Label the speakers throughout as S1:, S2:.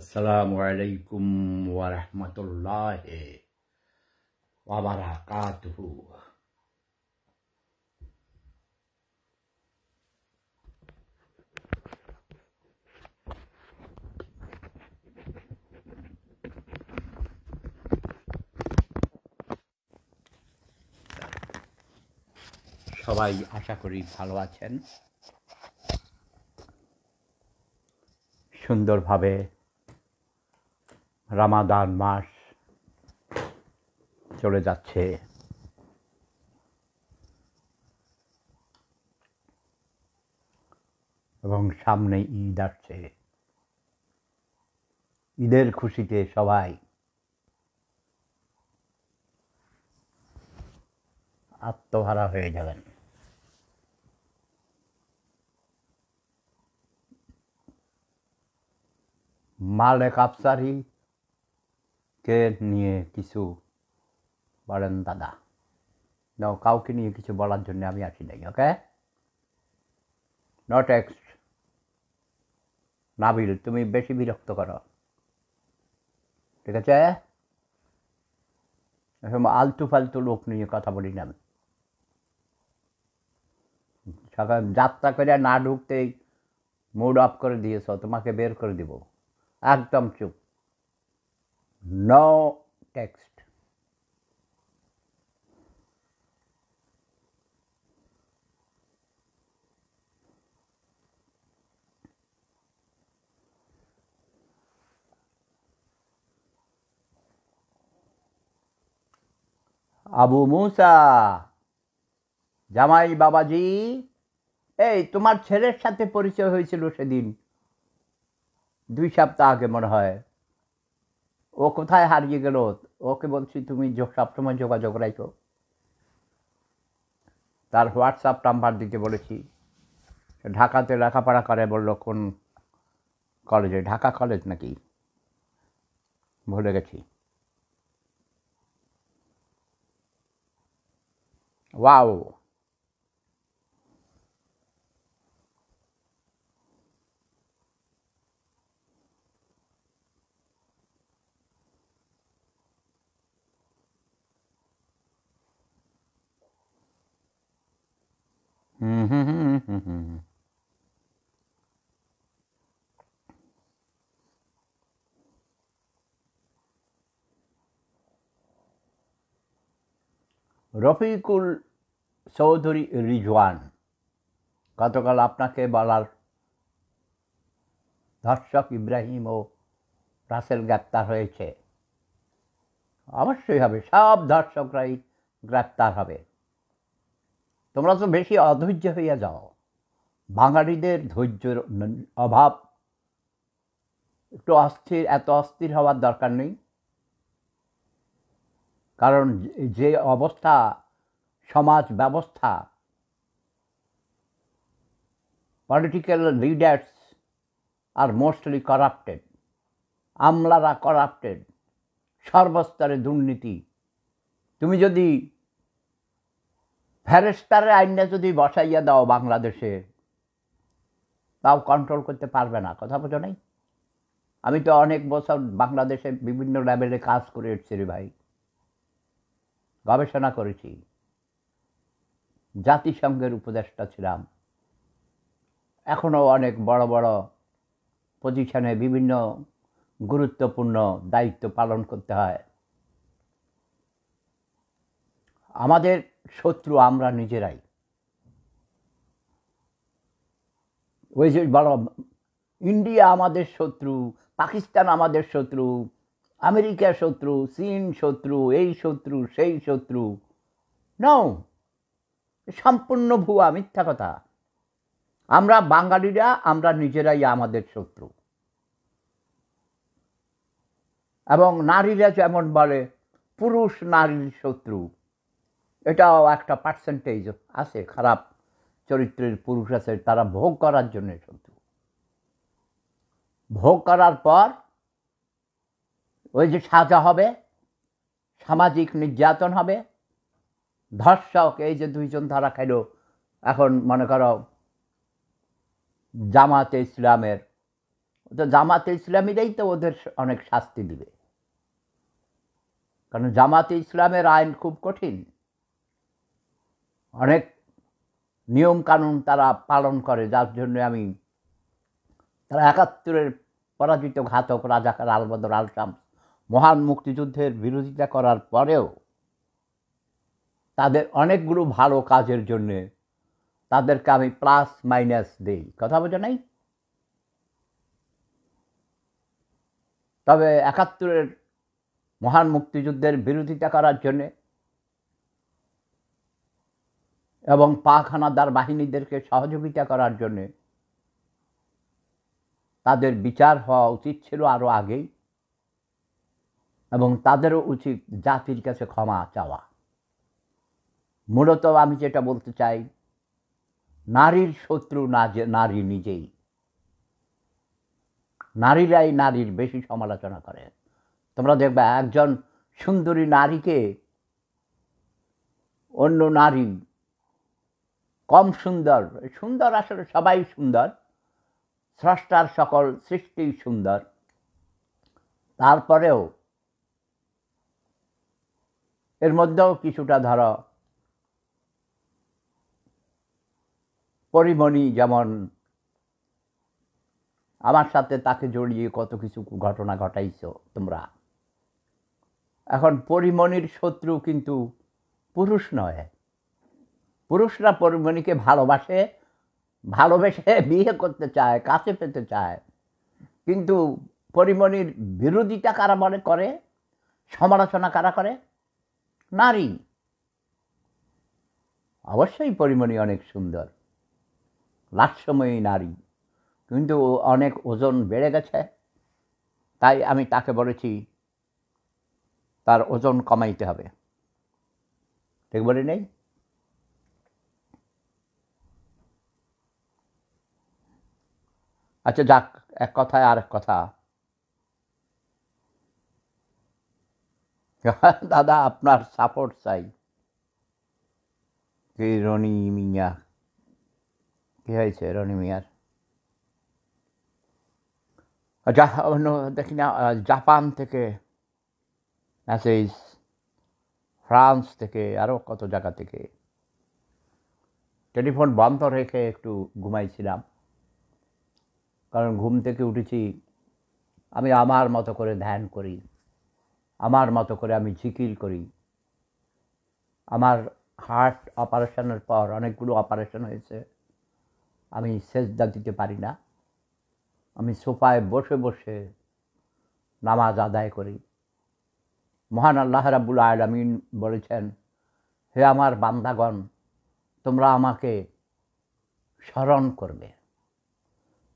S1: আসসালামু আলাইকুম ওয়া রাহমাতুল্লাহি ওয়া বারাকাতুহু। সবাই আশা করি ভালো আছেন, সুন্দরভাবে রমাদান মাস চলে যাচ্ছে। এবং সামনে ঈদ আসছে। ঈদের খুশিতে সবাই আত্মহারা হয়ে যাবেন। মালেক আফসারিকে নিয়ে কিছু বলেন দাদা? কাউকে নিয়ে কিছু বলার জন্য আমি আসি নাই। ওকে, নো টেক্সট। নাবিল, তুমি বেশি বিরক্ত করো, ঠিক আছে? আলতু ফালতু লোক নিয়ে কথা বলি না আমি। সকাল যাত্রা করে না ঢুকতেই মুড অফ করে দিয়েছ, তোমাকে বের করে দিব। একদম চুপ, নো টেক্সট। আবু মুসা, জামাই বাবাজি, এই তোমার ছেলের সাথে পরিচয় হয়েছিল সেদিন, 2 সপ্তাহ আগে মনে হয়। ও কোথায় হারিয়ে গেল? ওকে বলছি তুমি সবসময় যোগাযোগ রাখো। তার হোয়াটসঅ্যাপ নাম্বার দিতে বলেছি। ঢাকাতে লেখাপড়া করে, বললো কোন কলেজে, ঢাকা কলেজ নাকি, ভুলে গেছি। ওয়াও, রফিকুল চৌধুরী রিজওয়ান, গতকাল আপনাকে বলার ধর্ষক ইব্রাহিম ও রাসেল গ্রেপ্তার হয়েছে। অবশ্যই হবে, সব ধর্ষকরাই গ্রেপ্তার হবে। তোমরা তো বেশি অধৈর্য হইয়া যাও। বাঙালিদের ধৈর্যের অভাব। একটু অস্থির, এত অস্থির হওয়ার দরকার নেই। কারণ যে অবস্থা, সমাজ ব্যবস্থা, পলিটিক্যাল লিডার্স আর মোস্টলি করাপ্টেড, আমলারা করাপ্টেড, সর্বস্তরে দুর্নীতি। তুমি যদি ফেরেশতারে আইনে যদি বসাইয়া দাও বাংলাদেশে, তাও কন্ট্রোল করতে পারবে না। কথা বোঝো নাই? আমি তো অনেক বছর বাংলাদেশে বিভিন্ন লেভেলে কাজ করে এসেছি রে ভাই, গবেষণা করেছি, জাতিসংঘের উপদেষ্টা ছিলাম, এখনও অনেক বড় বড় পজিশনে বিভিন্ন গুরুত্বপূর্ণ দায়িত্ব পালন করতে হয়। আমাদের শত্রু আমরা নিজেরাই। ওই যে বড় ইন্ডিয়া আমাদের শত্রু, পাকিস্তান আমাদের শত্রু, আমেরিকা শত্রু, চীন শত্রু, এই শত্রু সেই শত্রু, নও, সম্পূর্ণ ভুয়া, মিথ্যা কথা। আমরা বাঙালিরা, আমরা নিজেরাই আমাদের শত্রু। এবং নারীরা যেমন বলে পুরুষ নারীর শত্রু, এটাও একটা পার্সেন্টেজ আছে, খারাপ চরিত্রের পুরুষ আছে, তারা ভোগ করার জন্য শত্রু। ভোগ করার পর ওই যে সাজা হবে, সামাজিক নির্যাতন হবে, ধর্ষক, এই যে 2 জন ধরা খাইল, এখন মনে করো জামাতে ইসলামের তো জামাতে ইসলামীরাই তো ওদের অনেক শাস্তি দিবে, কারণ জামাতে ইসলামের আইন খুব কঠিন, অনেক নিয়ম কানুন তারা পালন করে, যার জন্য আমি তারা ৭১-এর পরাজিত ঘাতক রাজাকার আলবদর আল শামস মহান মুক্তিযুদ্ধের বিরোধিতা করার পরেও তাদের অনেকগুলো ভালো কাজের জন্যে তাদেরকে আমি প্লাস মাইনাস দেই, কথা বোঝা নাই? তবে ৭১-এর মহান মুক্তিযুদ্ধের বিরোধিতা করার জন্যে এবং পাক হানাদার বাহিনীদেরকে সহযোগিতা করার জন্যে তাদের বিচার হওয়া উচিত ছিল আরও আগেই, এবং তাদেরও উচিত জাতির কাছে ক্ষমা চাওয়া। মূলত আমি যেটা বলতে চাই, নারীর শত্রু না যে নারী নিজেই, নারীরাই নারীর বেশি সমালোচনা করে। তোমরা দেখবে একজন সুন্দরী নারীকে অন্য নারী কম সুন্দর, সুন্দর আসলে সবাই সুন্দর, স্রষ্টার সকল সৃষ্টি সুন্দর, তারপরেও এর মধ্যেও কিছুটা ধরো পরিমণি, যেমন আমার সাথে তাকে জড়িয়ে কত কিছু ঘটনা ঘটাইছো তোমরা। এখন পরিমণির শত্রু কিন্তু পুরুষ নয়, পুরুষরা পরিমণিকে ভালোবেসে বিয়ে করতে চায়, কাছে পেতে চায়, কিন্তু পরিমণির বিরোধিতা কারা মনে করে, সমালোচনা কারা করে? নারী। অবশ্যই পরিমণি অনেক সুন্দর, লাস্যময়ী নারী, কিন্তু অনেক ওজন বেড়ে গেছে, তাই আমি তাকে বলেছি তার ওজন কমাইতে হবে, ঠিক বলি নেই? আচ্ছা যাক, এক কথায় আর এক কথা। দাদা আপনার সাপোর্ট চাই। কি রনি মিয়া, কি হয়েছে রনি মিয়ার? দেখি না, জাপান থেকে মেসেজ, ফ্রান্স থেকে, আরও কত জায়গা থেকে। টেলিফোন বন্ধ রেখে একটু ঘুমাইছিলাম, কারণ ঘুম থেকে উঠেছি, আমি আমার মতো করে ধ্যান করি, আমার মতো করে আমি জিকির করি। আমার হার্ট অপারেশনের পর, অনেকগুলো অপারেশন হয়েছে, আমি সেজদা দিতে পারি না, আমি সোফায় বসে বসে নামাজ আদায় করি। মহান আল্লাহ রাব্বুল আলামিন বলেছেন, হে আমার বান্দাগণ, তোমরা আমাকে স্মরণ করবে,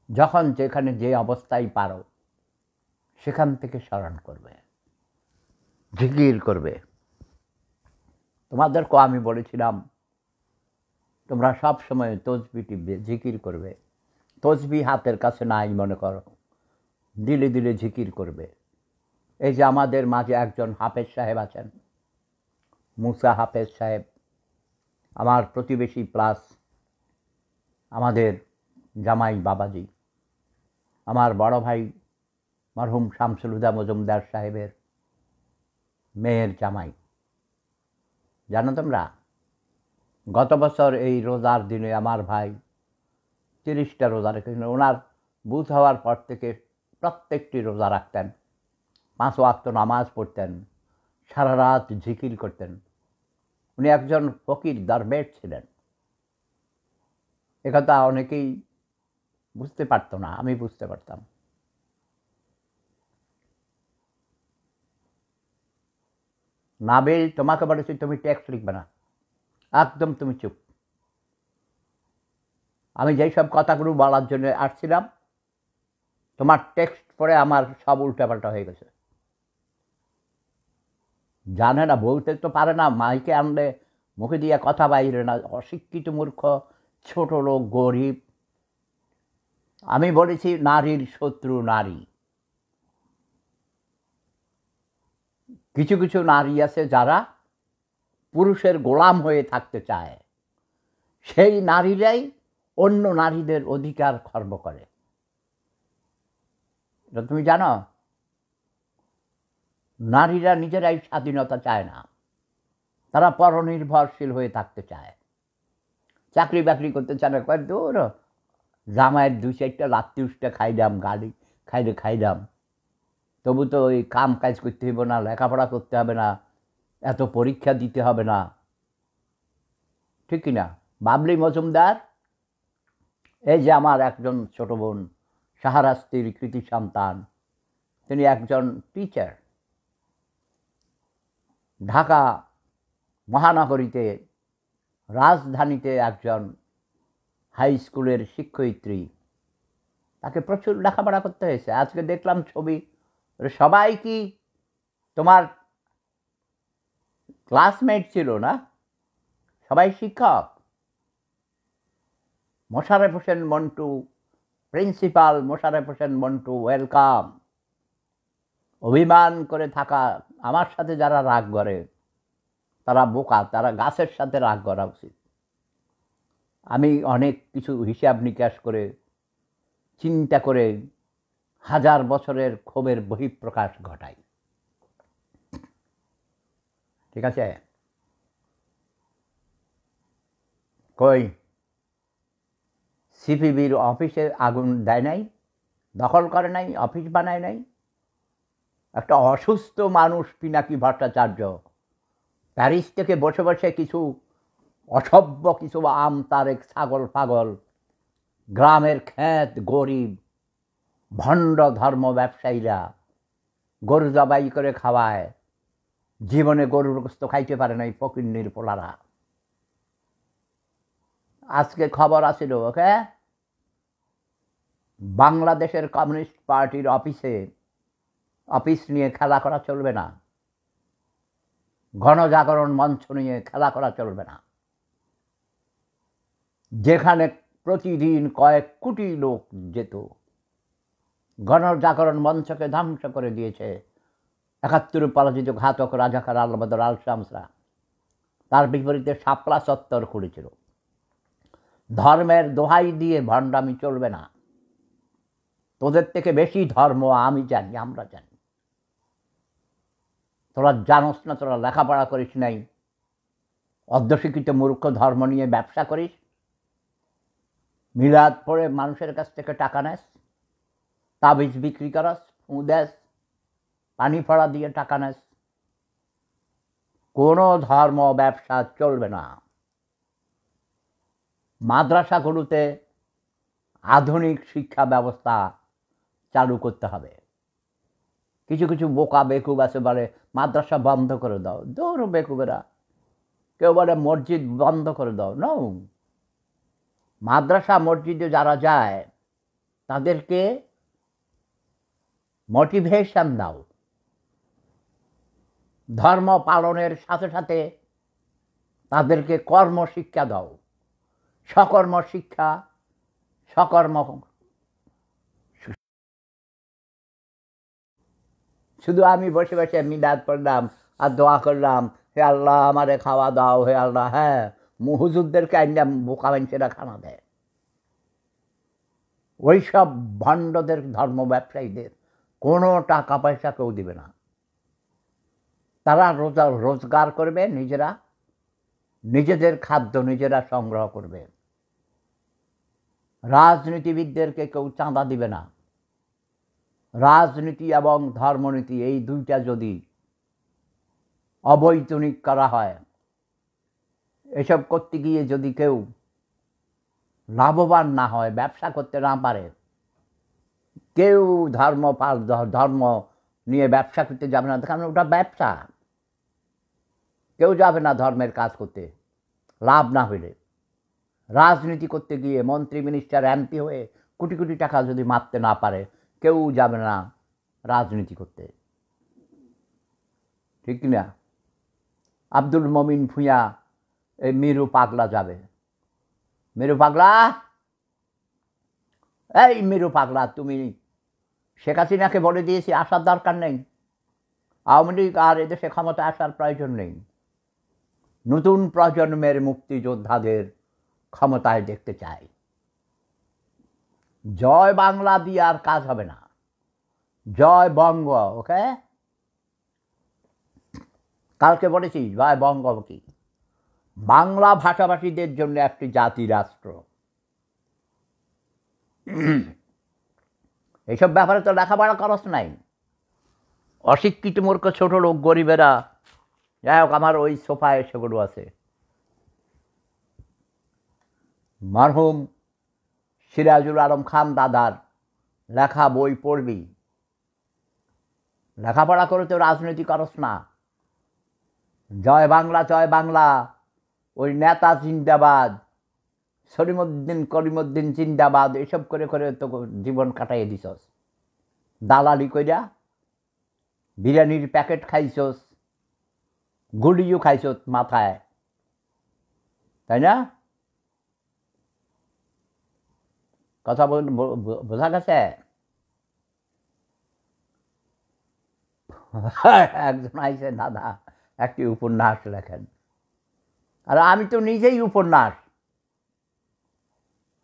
S1: যখন যেখানে যে অবস্থায় পারো সেখান থেকে স্মরণ করবে, জিকির করবে। তোমাদেরকেও আমি বলেছিলাম তোমরা সব সময় তসবিটি জিকির করবে। তসবি হাতের কাছে নাই মনে করো, দিলে দিলে জিকির করবে। এই যে আমাদের মাঝে একজন হাফেজ সাহেব আছেন, মুসা হাফেজ সাহেব, আমার প্রতিবেশী প্লাস আমাদের জামাই বাবাজি, আমার বড় ভাই মরহুম শামসুল হুদা মজুমদার সাহেবের মেয়ের জামাই। জানো তোমরা, গত বছর এই রোজার দিনে আমার ভাই 30টা রোজা রেখেছেন। ওনার বুথ হওয়ার পর থেকে প্রত্যেকটি রোজা রাখতেন, 5 ওয়াক্ত নামাজ পড়তেন, সারা রাত জিকির করতেন। উনি একজন ফকির দরবেশ ছিলেন। একথা অনেকেই বুঝতে পারত না, আমি বুঝতে পারতাম। নাবিল, তোমাকে বলেছি তুমি টেক্সট লিখবে না, একদম তুমি চুপ। আমি যেই সব কথাগুলো বলার জন্য আসছিলাম, তোমার টেক্সট পড়ে আমার সব উল্টাপাল্টা হয়ে গেছে। জানে না, বলতে তো পারে না, মাইকে আনলে মুখে দিয়ে কথা বাইরে না, অশিক্ষিত মূর্খ, ছোট লোক, গরিব। আমি বলেছি নারীর শত্রু নারী। কিছু কিছু নারী আছে যারা পুরুষের গোলাম হয়ে থাকতে চায়, সেই নারীরাই অন্য নারীদের অধিকার খর্ব করে। তুমি জানো নারীরা নিজেরাই স্বাধীনতা চায় না, তারা পরনির্ভরশীল হয়ে থাকতে চায়, চাকরি বাকরি করতে চায় না। কয় দূর, জামাইয়ের 2-4টা লাত্তি উষ্টা খাইলাম, গাড়ি খাইলাম, তবু তো ওই কাম কাজ করতে হবে না, লেখাপড়া করতে হবে না, এত পরীক্ষা দিতে হবে না, ঠিক কিনা? বাবলি মজুমদার, এই যে আমার একজন ছোট বোন, সাহারাস্তির কৃতি সন্তান, তিনি একজন টিচার, ঢাকা মহানগরীতে রাজধানীতে একজন হাই স্কুলের শিক্ষয়িত্রী, তাকে প্রচুর লেখাপড়া করতে হয়েছে। আজকে দেখলাম ছবি, সবাই কি তোমার ক্লাসমেট ছিল না, সবাই শিক্ষক। Mosharraf Hossain Montu, principal Mosharraf Hossain Montu, welcome. অভিমান করে থাকা, আমার সাথে যারা রাগ করে তারা বোকা, তারা গাছের সাথে রাগ করা উচিত। আমি অনেক কিছু হিসাব নিকাশ করে চিন্তা করে 1000 বছরের ক্ষোভের বহিঃপ্রকাশ ঘটাই, ঠিক আছে? কই সিপিবির অফিসে আগুন দেয় নাই, দখল করে নাই, অফিস বানায় নাই? একটা অসুস্থ মানুষ পিনাকি ভট্টাচার্য প্যারিস থেকে বসে বসে কিছু অসভ্য কিছু তারেক ছাগল পাগল গ্রামের খ্যাত গরিব ভণ্ড ধর্ম ব্যবসায়ীরা গরু জবাই করে খাওয়ায়, জীবনে গরুর গোস্ত খাইতে পারে নাই ফকিন্নির পোলারা। আজকে খবর আছিল, ওকে, বাংলাদেশের কমিউনিস্ট পার্টির অফিস নিয়ে খেলা করা চলবে না, গণজাগরণ মঞ্চ নিয়ে খেলা করা চলবে না। যেখানে প্রতিদিন কয়েক কোটি লোক যেত, গণজাগরণ মঞ্চকে ধ্বংস করে দিয়েছে 71 পরাজিত ঘাতক রাজাকার আলবদর আল শামসরা। তার বিপরীতে শাপলা চত্বর করেছিল। ধর্মের দোহাই দিয়ে ভণ্ডামি চলবে না। তোদের থেকে বেশি ধর্ম আমি জানি, আমরা জানি। তোরা জানোস না, তোরা লেখাপড়া করিস নাই, অর্ধশিক্ষিত মূর্খ ধর্ম নিয়ে ব্যবসা করিস, মিলাদ পড়ে মানুষের কাছ থেকে টাকা নেস, তাবিজ বিক্রি করস, ফু দেস, পানি ফড়া দিয়ে টাকা নেস। কোনো ধর্ম ব্যবসা চলবে না। মাদ্রাসাগুলোতে আধুনিক শিক্ষা ব্যবস্থা চালু করতে হবে। কিছু কিছু বোকা বেকুব আছে বলে মাদ্রাসা বন্ধ করে দাও, দূর বেকুবেরা। কেউ বলে মসজিদ বন্ধ করে দাও, নো। মাদ্রাসা মসজিদে যারা যায় তাদেরকে মোটিভেশন দাও, ধর্ম পালনের সাথে সাথে তাদেরকে কর্মশিক্ষা দাও, সকর্ম শিক্ষা, সকর্ম। শুধু আমি বসে বসে মিলাদ পড়লাম আর দোয়া করলাম, হে আল্লাহ আমারে খাওয়া দাও, হে আল্লাহ। হ্যাঁ, হুজুরদেরকে আনলাম, বোকা মানুষেরা খানা দেয়। ওই সব ভণ্ডদের, ধর্ম ব্যবসায়ীদের কোনো টাকা পয়সা কেউ দিবে না। তারা রোজগার করবে নিজেরা, নিজেদের খাদ্য নিজেরা সংগ্রহ করবে। রাজনীতিবিদদেরকে কেউ চাঁদা দিবে না। রাজনীতি এবং ধর্মনীতি এই দুইটা যদি অবৈতনিক করা হয়, এসব করতে গিয়ে যদি কেউ লাভবান না হয়, ব্যবসা করতে না পারে, কেউ ধর্ম নিয়ে ব্যবসা করতে যাবে না, কারণ ওটা ব্যবসা। কেউ যাবে না ধর্মের কাজ করতে লাভ না হইলে। রাজনীতি করতে গিয়ে মন্ত্রী মিনিস্টার এমপি হয়ে কোটি কোটি টাকা যদি মারতে না পারে, কেউ যাবে না রাজনীতি করতে, ঠিক না? আব্দুল মমিন ভূঁইয়া এই মিরু পাগলা যাবে। মিরু পাগলা, এই মিরু পাগলা, তুমি শেখ হাসিনাকে বলে দিয়েছি আসার দরকার নেই, আওয়ামী লীগ আর এদেশে ক্ষমতা আসার প্রয়োজন নেই, নতুন প্রজন্মের মুক্তিযোদ্ধাদের ক্ষমতায় দেখতে চাই। জয় বাংলা দিয়ে আর কাজ হবে না। জয় বঙ্গ, ওকে? কালকে বলেছি জয় বঙ্গ কি, বাংলা ভাষাভাষীদের জন্য একটি জাতি রাষ্ট্র। এইসব ব্যাপারে তো লেখাপড়া খরচ নাই। অশিক্ষিত মূর্খ ছোট লোক গরিবেরা, যাই হোক, আমার ওই সোফায় সেগুলো আছে। মরহুম সিরাজুল আলম খান দাদার লেখা বই পড়বি। লেখাপড়া করে তো রাজনীতি করস না। জয় বাংলা জয় বাংলা, ওই নেতা জিন্দাবাদ, করিমুদ্দিন জিন্দাবাদ, এসব করে করে তো জীবন কাটাইয়ে দিছস। দালালি কইরা বিরিয়ানির প্যাকেট খাইছস, গুলিও খাইছস মাথায়, তাই না? কথা বোঝা গেছে? একজন আইসে, দাদা একটি উপন্যাস লেখেন। আর আমি তো নিজেই উপন্যাস।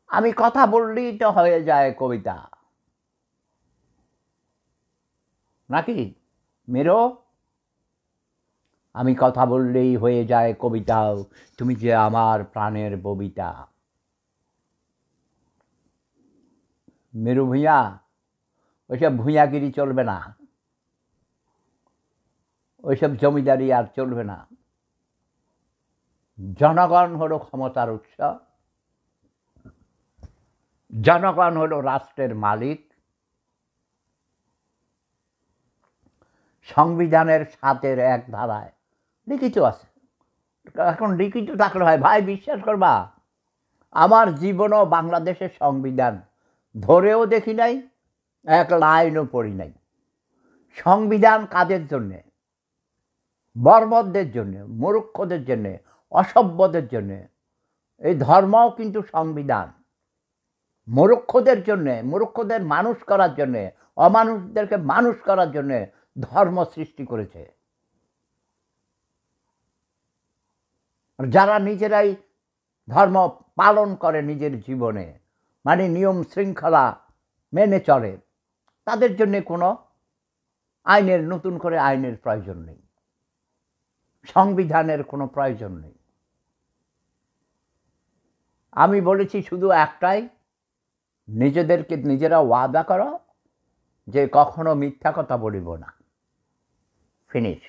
S1: আমি কথা বললেই তো হয়ে যায় কবিতা, নাকি মেরো? আমি কথা বললেই হয়ে যায় কবিতাও, তুমি যে আমার প্রাণের ববিতা। মেরু ভূঁইয়া, ওইসব ভূঁইয়াগিরি চলবে না, ওইসব জমিদারি আর চলবে না। জনগণ হলো ক্ষমতার উৎস, জনগণ হলো রাষ্ট্রের মালিক। সংবিধানের ৭-এর ১ ধারায় লিখিত আছে। এখন লিখিত থাকলে হয় ভাই, বিশ্বাস করবা, আমার জীবনও বাংলাদেশের সংবিধান ধরেও দেখি নাই, এক লাইনও পড়ি নাই। সংবিধান কাদের জন্যে? বর্বরদের জন্যে, মূর্খদের জন্যে, অসভ্যদের জন্যে। এই ধর্মও কিন্তু সংবিধান মূর্খদের জন্যে, মূর্খদের মানুষ করার জন্যে, অমানুষদেরকে মানুষ করার জন্যে ধর্ম সৃষ্টি করেছে। যারা নিজেরাই ধর্ম পালন করে নিজের জীবনে, মানে নিয়ম শৃঙ্খলা মেনে চলে, তাদের জন্য কোনো আইনের, নতুন করে আইনের প্রয়োজন নেই, সংবিধানের কোনো প্রয়োজন নেই। আমি বলেছি শুধু একটাই, নিজেদেরকে নিজেরা ওয়াদা করো যে কখনো মিথ্যা কথা বলিব না, ফিনিশ।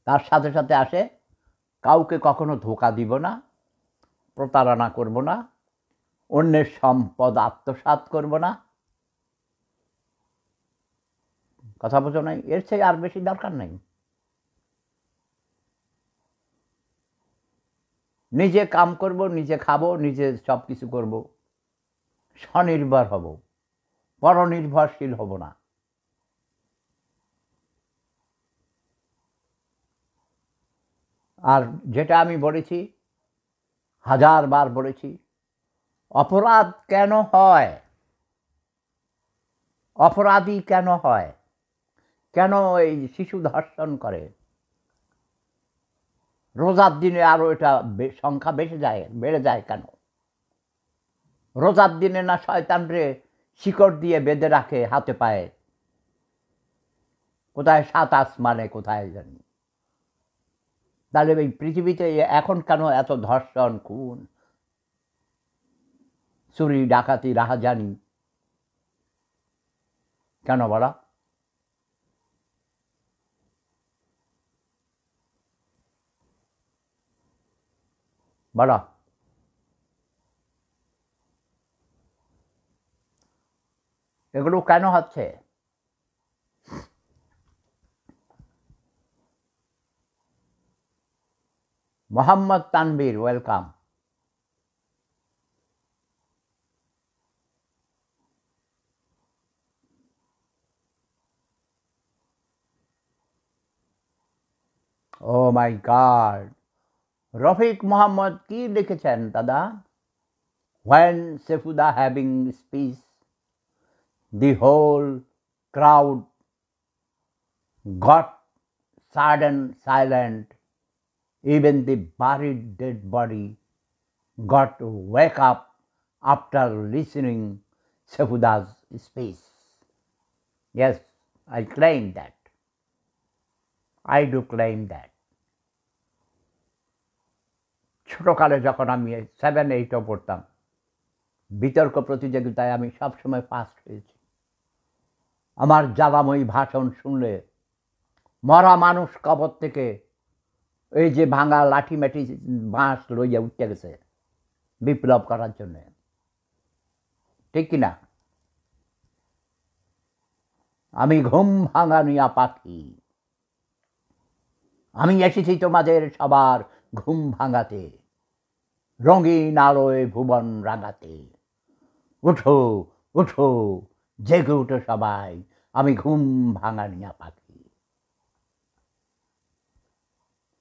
S1: তার সাথে সাথে আসে কাউকে কখনো ধোঁকা দিব না, প্রতারণা করব না, অন্যের সম্পদ আত্মসাৎ করব না। কথা বোঝো নাই? এর চেয়ে আর বেশি দরকার নেই। নিজে কাম করব, নিজে খাবো, নিজে সব কিছু করব, স্বনির্ভর হব, পরনির্ভরশীল হব না। আর যেটা আমি বলেছি, 1000 বার বলেছি, অপরাধ কেন হয়, অপরাধী কেন হয়, কেন এই শিশু ধর্ষণ করে, রোজার দিনে আরও এটা সংখ্যা বেড়ে যায় কেন? রোজার দিনে না শয়তানরে শিকড় দিয়ে বেঁধে রাখে হাতে পায়ে, কোথায় 7 আসমানে, কোথায় জানি। তাহলে এই পৃথিবীতে এখন কেন এত ধর্ষণ, খুন, চুরি, ডাকাতি, রাহাজানি কেন বলা? বলা এগুলো কেন হচ্ছে? মোহাম্মদ তানভীর, ওয়েলকাম। ও মাই গড, রফিক মোহাম্মদ কি লিখেছেন দাদা? When Sefuda having speech, the whole crowd got sudden silent. Even the buried dead body got to wake up after listening Sehuda's space. Yes, I claim that. I do claim that. ছোটকালে যখন আমি 7-8 পড়তাম, বিতর্ক প্রতিযোগিতায় আমি সবসময় first হয়েছি। আমার জ্বালাময়ী ভাষণ শুনলে মরা মানুষ কবর থেকে এই যে ভাঙা লাঠি মাটি বাঁশ লইয়া উঠতে গেছে বিপ্লব করার জন্য, ঠিক কিনা? আমি ঘুম ভাঙানিয়া পাখি, আমি এসেছি তোমাদের সবার ঘুম ভাঙাতে, রঙিন আলোয় ভুবন রাঙাতে। উঠো উঠো, জেগে উঠো সবাই, আমি ঘুম ভাঙানিয়া পাখি।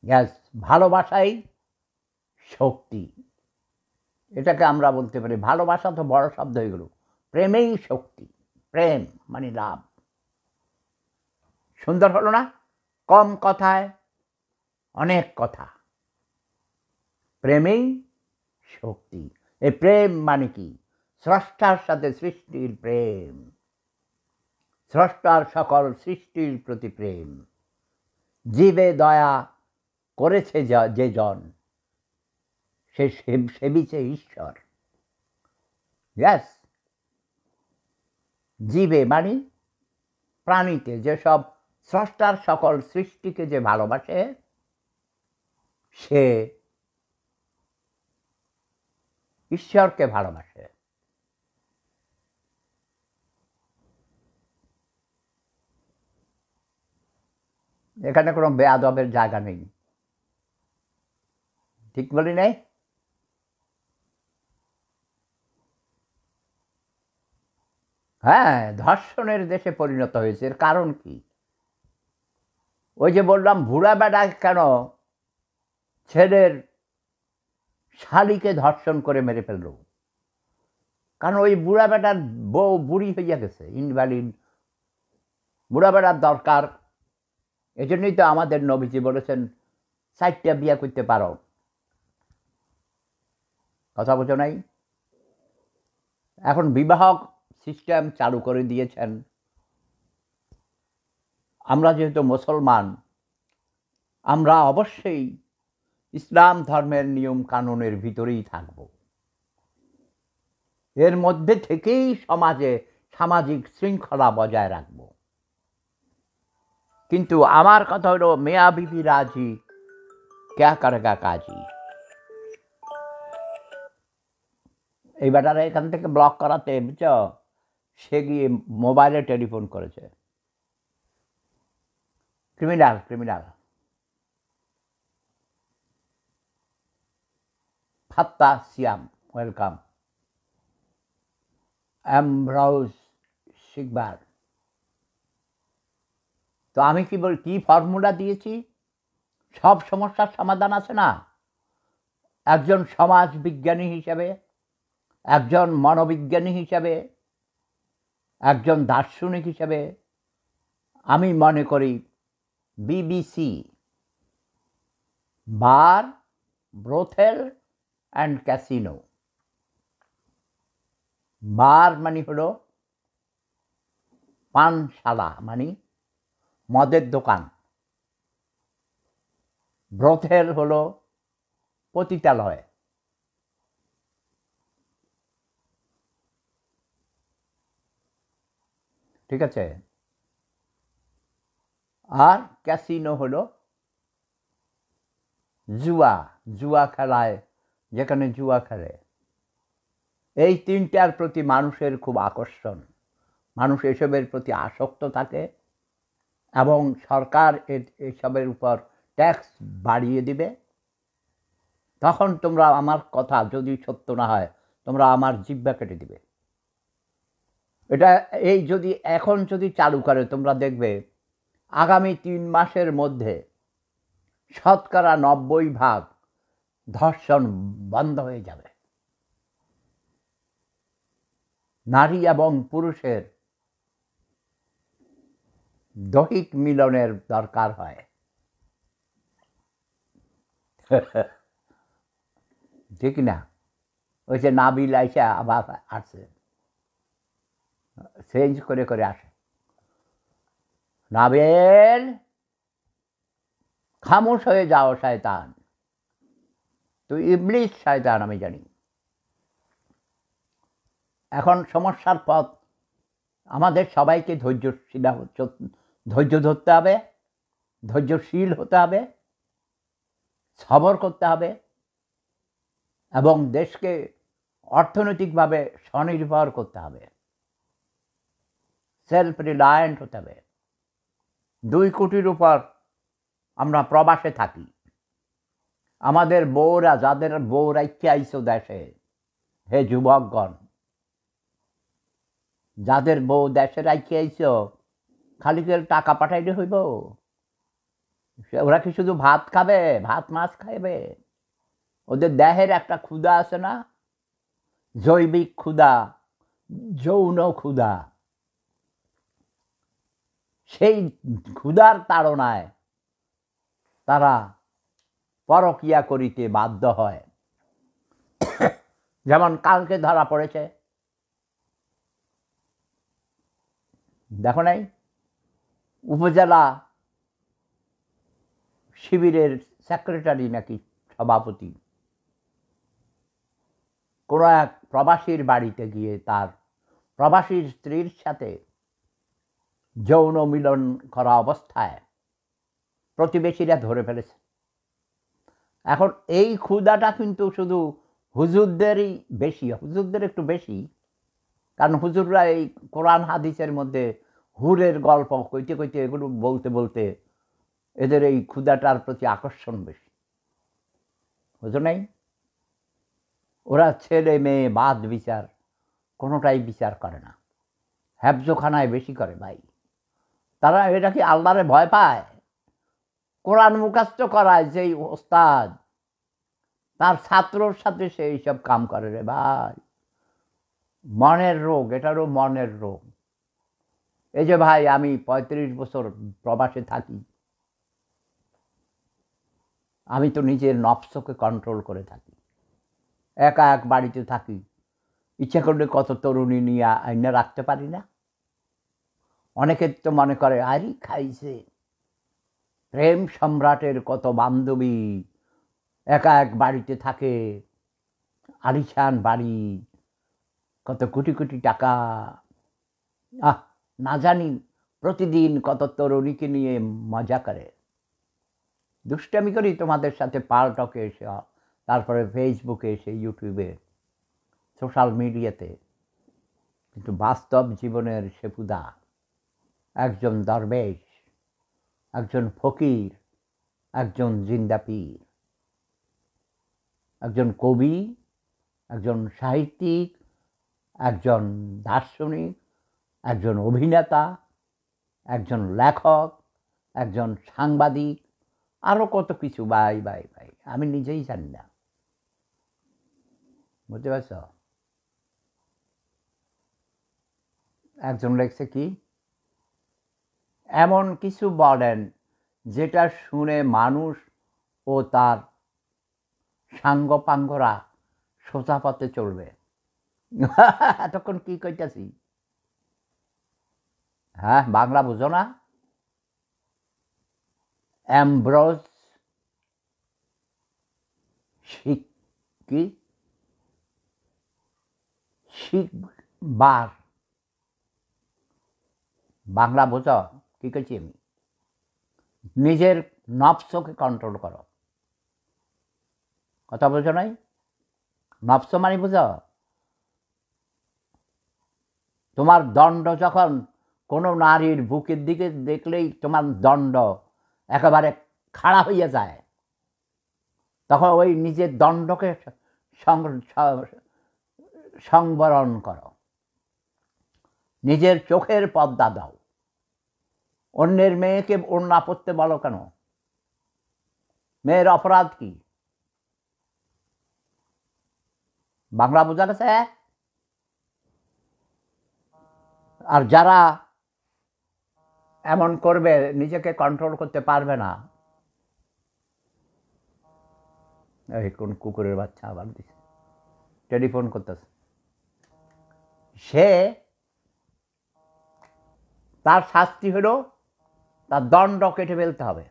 S1: গ্যাস, ভালোবাসাই শক্তি, এটাকে আমরা বলতে পারি। ভালোবাসা তো বড় শব্দ হয়ে গেল, প্রেমেই শক্তি। প্রেম মানে লাভ। সুন্দর হলো না? কম কথায় অনেক কথা, প্রেমেই শক্তি। এই প্রেম মানে কি? স্রষ্টার সাথে সৃষ্টির প্রেম, স্রষ্টার সকল সৃষ্টির প্রতি প্রেম। জীবে দয়া করেছে যে জন, সে সেবিছে ঈশ্বর। ইয়াস, জীবে মানে প্রাণীতে, যেসব স্রষ্টার সকল সৃষ্টিকে যে ভালোবাসে সে ঈশ্বরকে ভালোবাসে। এখানে কোনো বেয়াদবের জায়গা নেই, ঠিক বলি নাই? হ্যাঁ, ধর্ষণের দেশে পরিণত হয়েছে। এর কারণ কি? ওই যে বললাম, বুড়া বেটা কেন ছেলের শালিকে ধর্ষণ করে মেরে ফেলল? কারণ ওই বুড়া বেটার বউ বুড়ি হইয়া গেছে, ইনভ্যালিড। বুড়া বেটার দরকার। এজন্যই তো আমাদের নবীজি বলেছেন 4টা বিয়ে করতে পারো। কথা বোঝো নাই? এখন বিবাহ সিস্টেম চালু করে দিয়েছেন। আমরা যেহেতু মুসলমান, আমরা অবশ্যই ইসলাম ধর্মের নিয়ম কানুনের ভিতরেই থাকব। এর মধ্যে থেকেই সমাজে সামাজিক শৃঙ্খলা বজায় রাখব। কিন্তু আমার কথা হলো, মেয়া বিবি রাজি, ক্যা করেগা কাজী। এই ব্যাটারা এখান থেকে ব্লক করাতে, বুঝছ, সে গিয়ে মোবাইলে টেলিফোন করেছে। Criminal criminal. Fattah Siam, welcome. অ্যামব্রাউজ শিকবার। তো আমি কি ফর্মুলা দিয়েছি? সব সমস্যার সমাধান আছে না। একজন সমাজ বিজ্ঞানী হিসেবে, একজন মনোবিজ্ঞানী হিসেবে, একজন দার্শনিক হিসেবে আমি মনে করি BBC, bar, brothel and casino. বার মানে হলো পানশালা, মানে মদের দোকান। ব্রোথেল হলো পতিতালয়। ঠিক আছে? আর ক্যাসিনো হলো জুয়া খেলায়, যেখানে জুয়া খেলে। এই 3টার প্রতি মানুষের খুব আকর্ষণ। মানুষ এসবের প্রতি আসক্ত থাকে এবং সরকার এসবের উপর ট্যাক্স বাড়িয়ে দিবে। তখন তোমরা আমার কথা যদি সত্য না হয়, তোমরা আমার জিহ্বা কেটে দিবে। এটা এখন যদি চালু করে, তোমরা দেখবে আগামী 3 মাসের মধ্যে শতকরা 90% ধর্ষণ বন্ধ হয়ে যাবে। নারী এবং পুরুষের দৈহিক মিলনের দরকার হয়। ঠিক না? ওই যে নাবিল আইসা আবার আসছে। চেঞ্জ করে করে আসে। নাবেল, খামোশ হয়ে যাও শয়তান, তুই ইবলিস শয়তান আমি জানি। এখন সমস্যার পথ, আমাদের সবাইকে ধৈর্য ধরতে হবে, ধৈর্যশীল হতে হবে, সবর করতে হবে এবং দেশকে অর্থনৈতিকভাবে স্বনির্ভর করতে হবে, সেলফ রিলায়েন্ট হতে হবে। 2 কোটির উপর আমরা প্রবাসে থাকি। আমাদের বউরা, যাদের বউ রাইখে আইছো দেশে, হে যুবকগণ, যাদের বউ দেশে রাইখে আইছো, খালি টাকা পাঠাইলে হইব? ওরা কি শুধু ভাত খাবে, ভাত মাছ খাইবে? ওদের দেহের একটা ক্ষুধা আছে না, জৈবিক ক্ষুধা, যৌন ক্ষুধা। সেই ক্ষুধার তাড়নায় তারা পরকিয়া করিতে বাধ্য হয়। যেমন কালকে ধরা পড়েছে, দেখো নাই, উপজেলা শিবিরের সেক্রেটারি নাকি সভাপতি কোনো এক প্রবাসীর বাড়িতে গিয়ে তার প্রবাসীর স্ত্রীর সাথে যৌন মিলন করা অবস্থায় প্রতিবেশীরা ধরে ফেলেছে। এখন এই ক্ষুধাটা কিন্তু শুধু হুজুরদেরই বেশি, হুজুরদের একটু বেশি, কারণ হুজুররা এই কোরআন হাদিসের মধ্যে হুরের গল্প কইতে কইতে, এগুলো বলতে বলতে এদের এই ক্ষুধাটার প্রতি আকর্ষণ বেশি, বুঝো নাই? ওরা ছেলে মেয়ে বাদ বিচার কোনোটাই বিচার করে না, হ্যাবজোখানায় বেশি করে ভাই। তারা এটা কি আল্লাহরে ভয় পায়? কোরআন মুখস্থ করায় যেই ওস্তাদ, তার ছাত্রর সাথে সে এইসব কাম করে রে ভাই। মনের রোগ, এটারও মনের রোগ। এই যে ভাই, আমি 35 বছর প্রবাসে থাকি, আমি তো নিজের নফসকে কন্ট্রোল করে থাকি, একা এক বাড়িতে থাকি, ইচ্ছা করলে কত তরুণী নিয়ে আইনে রাখতে পারি না। অনেকে তো মনে করে আরে খাইছে, প্রেম সম্রাটের কত বান্ধবী, একা এক বাড়িতে থাকে, আলিশান বাড়ি, কত কোটি কোটি টাকা, না জানি প্রতিদিন কত তরুণীকে নিয়ে মজা করে। দুষ্টামি করি তোমাদের সাথে পালটকে এসে, তারপরে ফেসবুকে এসে, ইউটিউবে, সোশ্যাল মিডিয়াতে, কিন্তু বাস্তব জীবনের সেপুদা, একজন দরবেশ, একজন ফকির, একজন জিন্দা পীর, একজন কবি, একজন সাহিত্যিক, একজন দার্শনিক, একজন অভিনেতা, একজন লেখক, একজন সাংবাদিক, আরও কত কিছু। ভাই ভাই ভাই, আমি নিজেই জানি না, বুঝতে পারছ? একজন লেখছে কি, এমন কিছু বলেন যেটা শুনে মানুষ ও তার সাঙ্গপাঙ্গরা সোজা পথে চলবে। এতক্ষণ কি কইতাছি? হ্যাঁ, বাংলা বুঝো না? অ্যামব্রোস কি শিকবার, বাংলা বোঝো কি কইছি আমি? নিজের নফসকে কন্ট্রোল করো, কথা বোঝো নাই? নফস মানে বুঝো, তোমার দণ্ড যখন কোনো নারীর বুকের দিকে দেখলেই তোমার দণ্ড একেবারে খাড়া হইয়া যায়, তখন ওই নিজের দণ্ডকে সংবরণ করো, নিজের চোখের পর্দা দাও। অন্যের মেয়েকে ওড়না পরতে বলো কেন? মেয়ের অপরাধ কি? বাংলা বোঝা গেছে? আর যারা এমন করবে, নিজেকে কন্ট্রোল করতে পারবে না, এই কোন কুকুরের বাচ্চা আবার দিছে, টেলিফোন করতেছে, সে তার শাস্তি হলো তার দণ্ড কেটে ফেলতে হবে।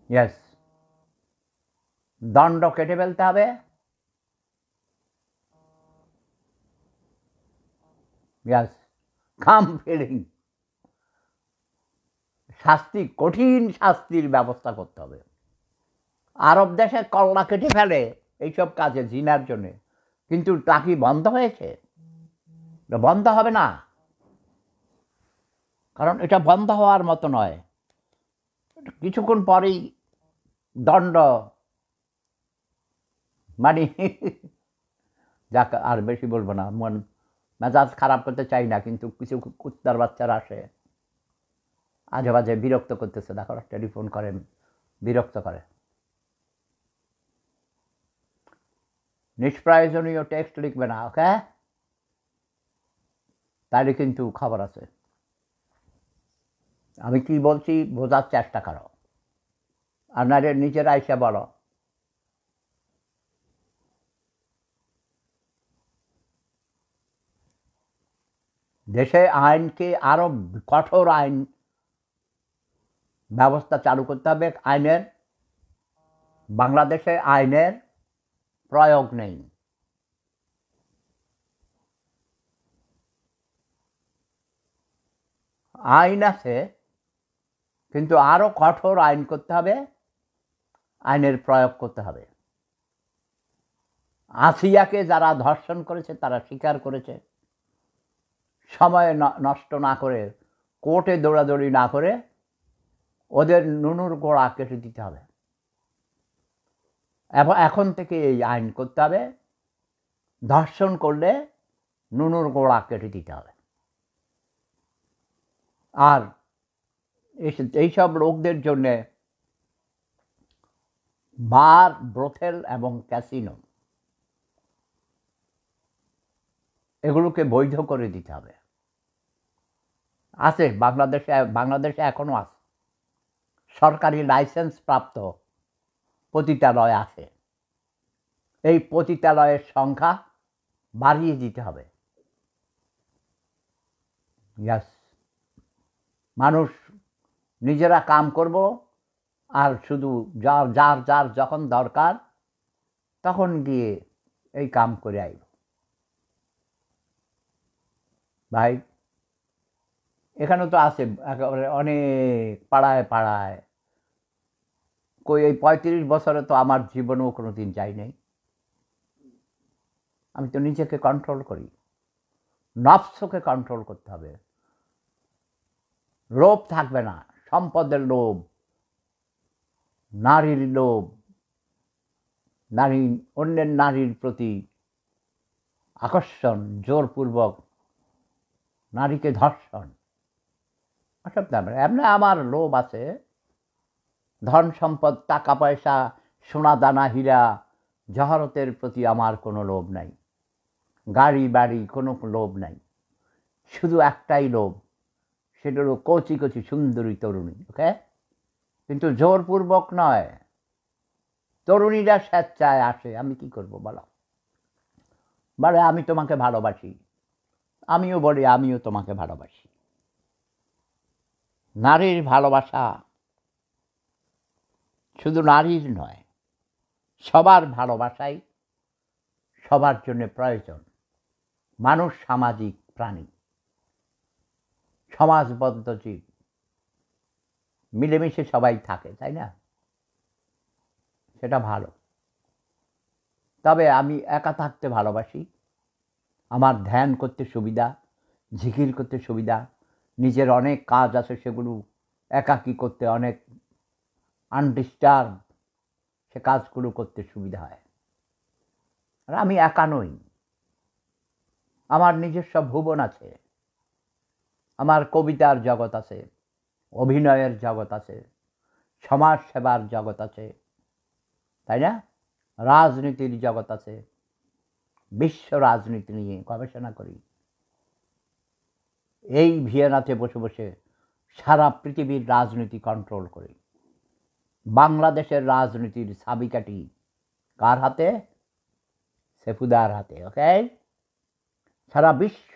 S1: ইয়েস, দণ্ড কেটে ফেলতে হবে। ইয়েস, কাম ফিলিং, শাস্তি, কঠিন শাস্তির ব্যবস্থা করতে হবে। আরব দেশে কল্লা কেটে ফেলে এইসব কাজে জিনার জন্য, কিন্তু তা কি বন্ধ হয়েছে? বন্ধ হবে না, কারণ এটা বন্ধ হওয়ার মতো নয়। কিছুক্ষণ পরেই দণ্ড, মানে যাক আর বেশি বলবো না, মন মেজাজ খারাপ করতে চাই না, কিন্তু কিছু কুত্তার বাচ্চারা আসে আজে বাজে বিরক্ত করতেছে, দেখো টেলিফোন করেন, বিরক্ত করে। নিষ্প্রয়োজনীয় টেক্সট লিখবে না, ওকে? তাইলে কিন্তু খবর আছে। আমি কি বলছি বোঝার চেষ্টা করো, আর না নিজের আইসা বলো। দেশে আইনকে আরো কঠোর আইন ব্যবস্থা চালু করতে হবে। আইনের, বাংলাদেশে আইনের প্রয়োগ নেই। আইন আছে, কিন্তু আরো কঠোর আইন করতে হবে, আইনের প্রয়োগ করতে হবে। আসিয়াকে যারা ধর্ষণ করেছে তারা স্বীকার করেছে, সময় নষ্ট না করে, কোর্টে দৌড়াদৌড়ি না করে ওদের নুনুর গোড়া কেটে দিতে হবে। এখন থেকে এই আইন করতে হবে, ধর্ষণ করলে নুনুর গোড়া কেটে দিতে হবে। আর এইসব লোকদের জন্যে বার, ব্রোথেল এবং ক্যাসিনো এগুলোকে বৈধ করে দিতে হবে। আছে বাংলাদেশে এখনো আছে, সরকারি লাইসেন্স প্রাপ্ত পতিতালয় আছে। এই পতিতালয়ের সংখ্যা বাড়িয়ে দিতে হবে। ইয়াস, মানুষ নিজেরা কাম করব, আর শুধু যার যার যার যখন দরকার তখন গিয়ে এই কাম করে আইব। ভাই এখানে তো আছে একেবারে অনেক পাড়ায় পাড়ায়। কই এই 35 বছরে তো আমার জীবনেও কোনো দিন যাই নাই। আমি তো নিজেকে কন্ট্রোল করি, নফসকে কন্ট্রোল করতে হবে। লোভ থাকবে না, সম্পদের লোভ, নারীর লোভ, অন্যের নারীর প্রতি আকর্ষণ, জোরপূর্বক নারীকে ধর্ষণ, এসব ব্যাপারে এমনি আমার লোভ আছে। ধন সম্পদ, টাকা পয়সা, সোনা দানা, হীরা জহরতের প্রতি আমার কোনো লোভ নাই, গাড়ি বাড়ি কোনো লোভ নাই। শুধু একটাই লোভ, সেটা হলো কচি কচি সুন্দরী তরুণী, ওকে? কিন্তু জোরপূর্বক নয়। তরুণীরা স্বেচ্ছায় আসে, আমি কি করব বলো? বলে আমি তোমাকে ভালোবাসি, আমিও বলি আমিও তোমাকে ভালোবাসি। নারীর ভালোবাসা শুধু নারীর নয়, সবার ভালোবাসাই সবার জন্য প্রয়োজন। মানুষ সামাজিক প্রাণী, সমাজবদ্ধ জীব, মিলেমিশে সবাই থাকে, তাই না? সেটা ভালো। তবে আমি একা থাকতে ভালোবাসি। আমার ধ্যান করতে সুবিধা, জিকির করতে সুবিধা, নিজের অনেক কাজ আছে সেগুলো একাকী করতে অনেক আনডিস্টার্ব, সে কাজগুলো করতে সুবিধা হয়। আর আমি একা নই, আমার নিজস্ব ভুবন আছে, আমার কবিতার জগৎ আছে, অভিনয়ের জগৎ আছে, সমাজ সেবার জগৎ আছে, তাই না? রাজনীতির জগৎ আছে, বিশ্ব রাজনীতি নিয়ে গবেষণা করি। এই ভিয়েনাতে বসে বসে সারা পৃথিবীর রাজনীতি কন্ট্রোল করি। বাংলাদেশের রাজনীতির চাবিকাঠি কার হাতে? সেফুদার হাতে, ওকে? সারা বিশ্ব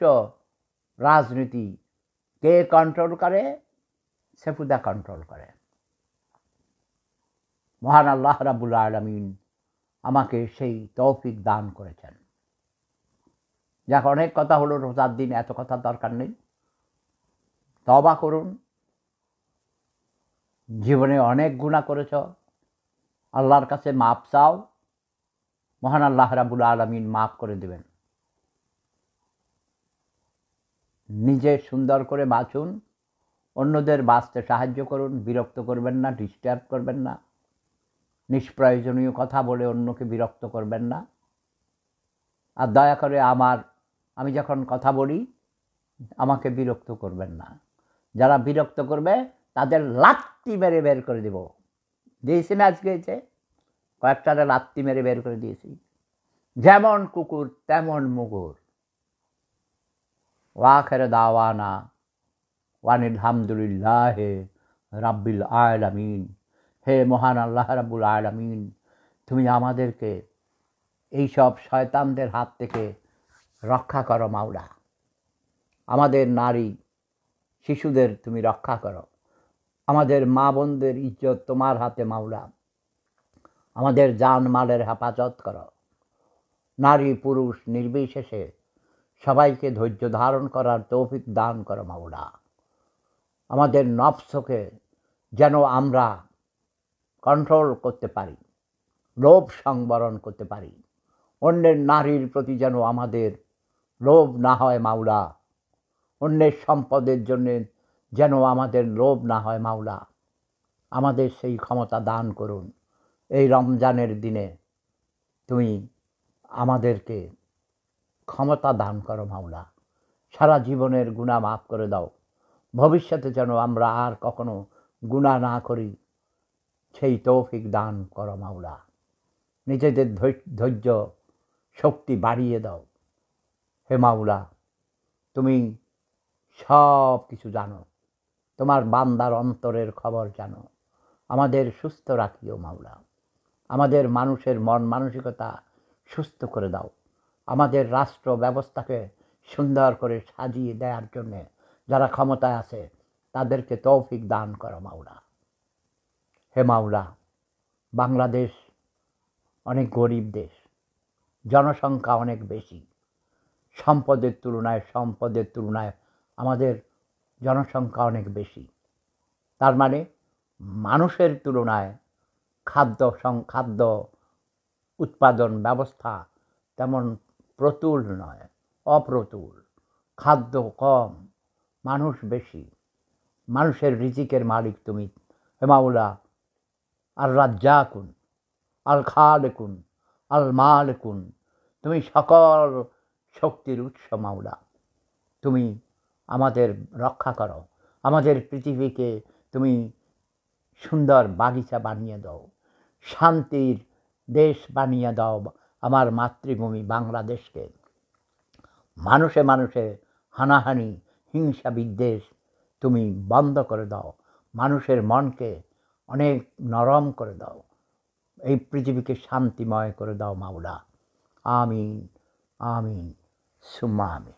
S1: রাজনীতি কে কন্ট্রোল করে? সেফুদা কন্ট্রোল করে। মহান আল্লাহ রাব্বুল আলামিন আমাকে সেই তৌফিক দান করেছেন। যাক, অনেক কথা হলো, রোজার দিন এত কথার দরকার নেই। তওবা করুন। জীবনে অনেক গুনাহ করেছ, আল্লাহর কাছে মাপ চাও, মহান আল্লাহ রাব্বুল আলামিন মাফ করে দেবেন। নিজে সুন্দর করে বাঁচুন, অন্যদের বাঁচতে সাহায্য করুন, বিরক্ত করবেন না, ডিস্টার্ব করবেন না, নিষ্প্রয়োজনীয় কথা বলে অন্যকে বিরক্ত করবেন না। আর দয়া করে আমি যখন কথা বলি আমাকে বিরক্ত করবেন না। যারা বিরক্ত করবে তাদের লাত্তি মেরে বের করে দেব। দিয়েছি না আজকে, কয়েকটারে লাত্তি মেরে বের করে দিয়েছি। যেমন কুকুর তেমন মুগুর। ওয়াখির দাওয়ানা ওয়ানিল হামদুলিল্লাহি রাব্বিল আলামিন। হে মহান আল্লাহ রাব্বুল আলামিন, তুমি আমাদেরকে এইসব শয়তানদের হাত থেকে রক্ষা করো মাওলা। আমাদের নারী শিশুদের তুমি রক্ষা করো। আমাদের মা বোনদের ইজ্জত তোমার হাতে মাওলা। আমাদের জানমালের হেফাজত করো। নারী পুরুষ নির্বিশেষে সবাইকে ধৈর্য ধারণ করার তৌফিক দান করো মাওলা। আমাদের নফসকে যেন আমরা কন্ট্রোল করতে পারি, লোভ সংবরণ করতে পারি। অন্যের নারীর প্রতি যেন আমাদের লোভ না হয় মাওলা। অন্যের সম্পদের জন্য যেন আমাদের লোভ না হয় মাওলা। আমাদের সেই ক্ষমতা দান করুন। এই রমজানের দিনে তুমি আমাদেরকে ক্ষমতা দান করো মাওলা। সারা জীবনের গুনাহ মাফ করে দাও। ভবিষ্যতে যেন আমরা আর কখনো গুনাহ না করি, সেই তৌফিক দান করো মাওলা। নিজেদের ধৈর্য শক্তি বাড়িয়ে দাও। হে মাওলা, তুমি সব কিছু জানো, তোমার বান্দার অন্তরের খবর জানো। আমাদের সুস্থ রাখিও মাওলা। আমাদের মানুষের মন মানসিকতা সুস্থ করে দাও। আমাদের রাষ্ট্র ব্যবস্থাকে সুন্দর করে সাজিয়ে দেওয়ার জন্যে যারা ক্ষমতায় আছে তাদেরকে তৌফিক দান করো মাওলা। হে মাওলা, বাংলাদেশ অনেক গরিব দেশ, জনসংখ্যা অনেক বেশি। সম্পদের তুলনায় আমাদের জনসংখ্যা অনেক বেশি। তার মানে মানুষের তুলনায় খাদ্য উৎপাদন ব্যবস্থা তেমন প্রতুল নয়, অপ্রতুল। খাদ্য কম, মানুষ বেশি। মানুষের রিজিকের মালিক তুমি। হে মাওলা, আর রাজ্জাকুন, আল খালেকুন, আল মালেকুন, তুমি সকল শক্তির উৎস মাওলা। তুমি আমাদের রক্ষা করো। আমাদের পৃথিবীকে তুমি সুন্দর বাগিচা বানিয়ে দাও, শান্তির দেশ বানিয়ে দাও আমার মাতৃভূমি বাংলাদেশকে। মানুষে মানুষে হানাহানি, হিংসা বিদ্বেষ তুমি বন্ধ করে দাও। মানুষের মনকে অনেক নরম করে দাও। এই পৃথিবীকে শান্তিময় করে দাও মাওলা। আমিন, আমিন, সুম্মা আমিন।